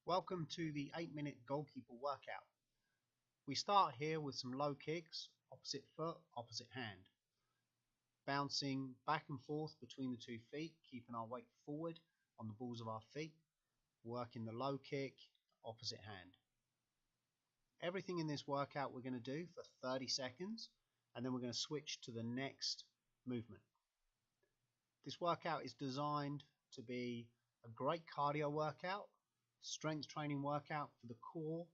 Welcome to the 8-minute goalkeeper workout. We start here with some low kicks, opposite foot, opposite hand. Bouncing back and forth between the 2 feet, keeping our weight forward on the balls of our feet. Working the low kick, opposite hand. Everything in this workout we're going to do for 30 seconds, and then we're going to switch to the next movement. This workout is designed to be a great cardio workout, strength training workout for the core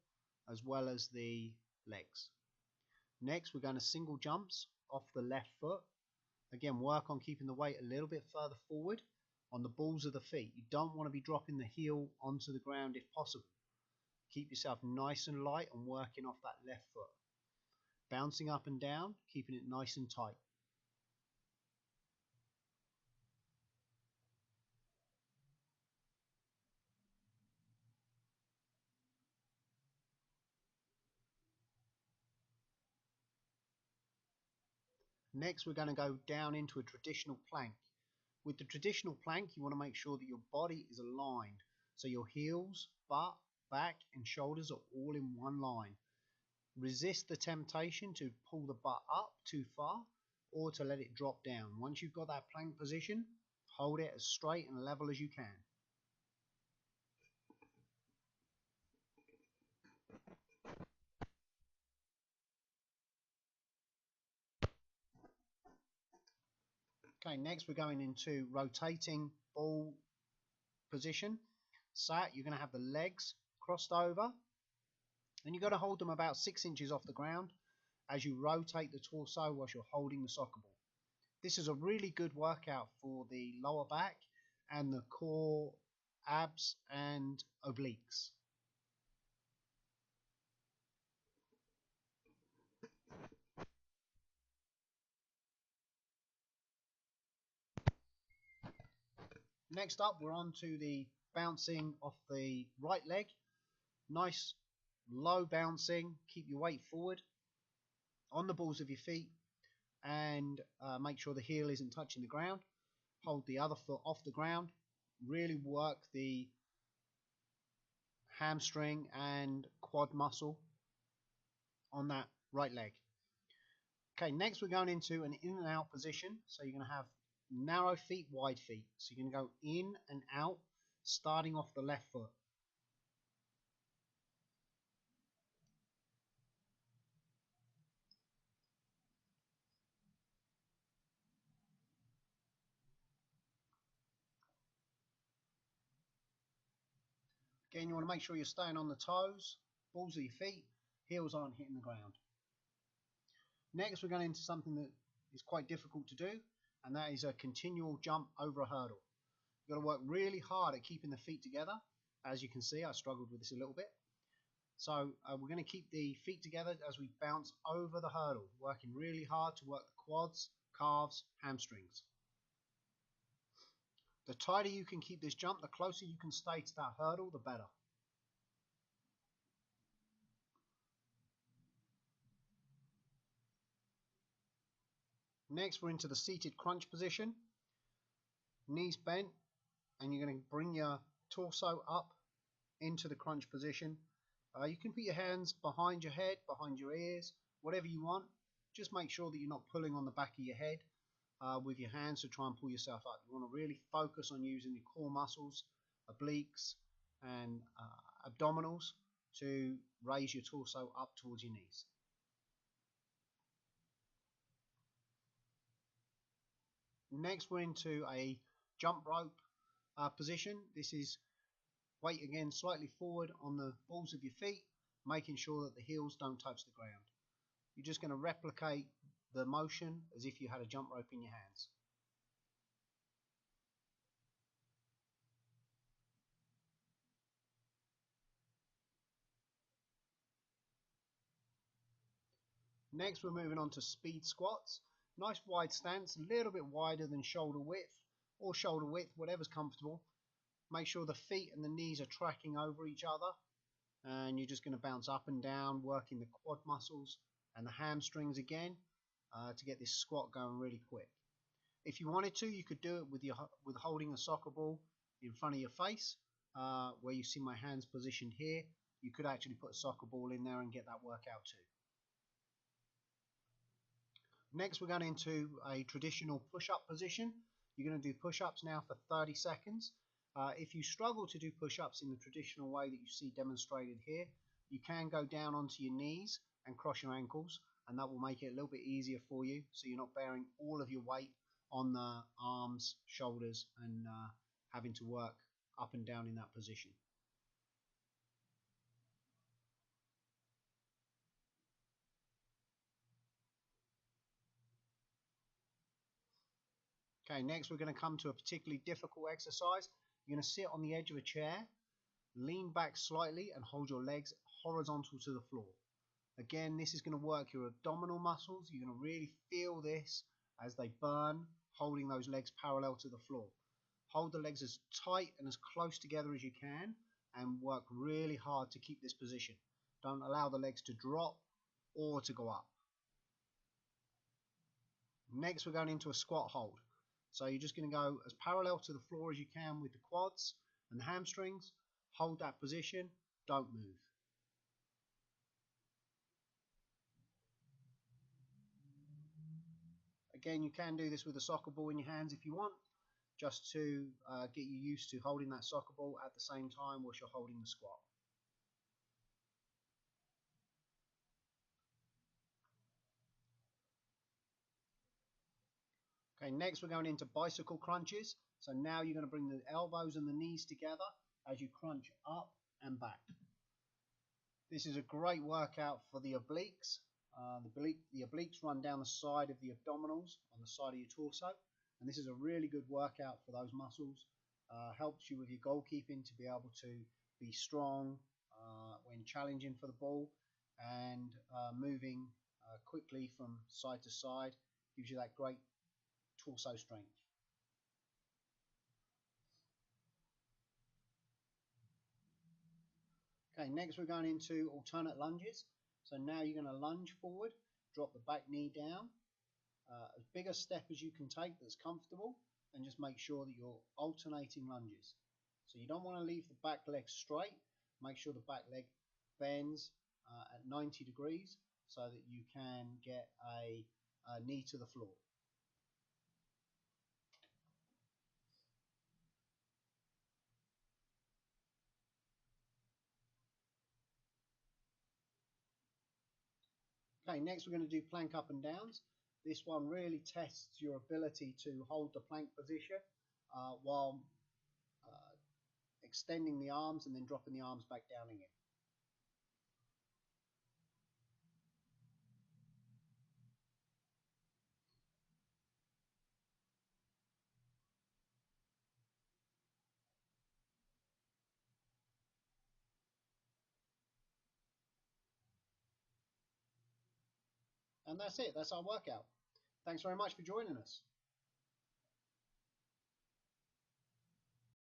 as well as the legs. Next, we're going to single jumps off the left foot. Again, work on keeping the weight a little bit further forward on the balls of the feet. You don't want to be dropping the heel onto the ground if possible. Keep yourself nice and light and working off that left foot. Bouncing up and down, keeping it nice and tight. Next, we're going to go down into a traditional plank. With the traditional plank, you want to make sure that your body is aligned. So your heels, butt, back and shoulders are all in one line. Resist the temptation to pull the butt up too far or to let it drop down. Once you've got that plank position, hold it as straight and level as you can. Okay, next we're going into rotating ball position. Sat, you're going to have the legs crossed over and you've got to hold them about 6 inches off the ground as you rotate the torso whilst you're holding the soccer ball. This is a really good workout for the lower back and the core, abs and obliques. Next up, we're on to the bouncing off the right leg. Nice low bouncing, keep your weight forward on the balls of your feet and make sure the heel isn't touching the ground. Hold the other foot off the ground. Really work the hamstring and quad muscle on that right leg. Okay, next we're going into an in and out position. So you're going to have narrow feet, wide feet. So you're going to go in and out, starting off the left foot. Again, you want to make sure you're staying on the toes, balls of your feet, heels aren't hitting the ground. Next, we're going into something that is quite difficult to do, and that is a continual jump over a hurdle. You've got to work really hard at keeping the feet together. As you can see, I struggled with this a little bit. So we're going to keep the feet together as we bounce over the hurdle, working really hard to work the quads, calves, hamstrings. The tighter you can keep this jump, the closer you can stay to that hurdle, the better. Next, we're into the seated crunch position. Knees bent, and you're going to bring your torso up into the crunch position. You can put your hands behind your head, behind your ears, whatever you want. Just make sure that you're not pulling on the back of your head with your hands to try and pull yourself up. You want to really focus on using your core muscles, obliques and abdominals to raise your torso up towards your knees. Next, we're into a jump rope position. This is weight again slightly forward on the balls of your feet, making sure that the heels don't touch the ground. You're just going to replicate the motion as if you had a jump rope in your hands. Next, we're moving on to speed squats. Nice wide stance, a little bit wider than shoulder width or shoulder width, whatever's comfortable. Make sure the feet and the knees are tracking over each other, and you're just going to bounce up and down, working the quad muscles and the hamstrings again to get this squat going really quick. If you wanted to, you could do it with holding a soccer ball in front of your face, where you see my hands positioned here, you could actually put a soccer ball in there and get that workout too. Next, we're going into a traditional push-up position. You're going to do push-ups now for 30 seconds. If you struggle to do push-ups in the traditional way that you see demonstrated here, you can go down onto your knees and cross your ankles, and that will make it a little bit easier for you, so you're not bearing all of your weight on the arms, shoulders, and having to work up and down in that position. Okay, next we're going to come to a particularly difficult exercise. You're going to sit on the edge of a chair, lean back slightly, and hold your legs horizontal to the floor. Again, this is going to work your abdominal muscles. You're going to really feel this as they burn, holding those legs parallel to the floor. Hold the legs as tight and as close together as you can, and work really hard to keep this position. Don't allow the legs to drop or to go up. Next, we're going into a squat hold. So you're just going to go as parallel to the floor as you can with the quads and the hamstrings. Hold that position, don't move. Again, you can do this with a soccer ball in your hands if you want, just to get you used to holding that soccer ball at the same time whilst you're holding the squat. Okay, next we're going into bicycle crunches. So now you're going to bring the elbows and the knees together as you crunch up and back. This is a great workout for the obliques. The obliques run down the side of the abdominals on the side of your torso, and this is a really good workout for those muscles. Helps you with your goalkeeping to be able to be strong when challenging for the ball, and moving quickly from side to side gives you that great torso strength. Okay, next we're going into alternate lunges. So now you're going to lunge forward, drop the back knee down, as big a step as you can take that's comfortable, and just make sure that you're alternating lunges. So you don't want to leave the back leg straight. Make sure the back leg bends at 90 degrees so that you can get a knee to the floor. Okay, next we're going to do plank up and downs. This one really tests your ability to hold the plank position while extending the arms and then dropping the arms back down again. And that's it. That's our workout. Thanks very much for joining us.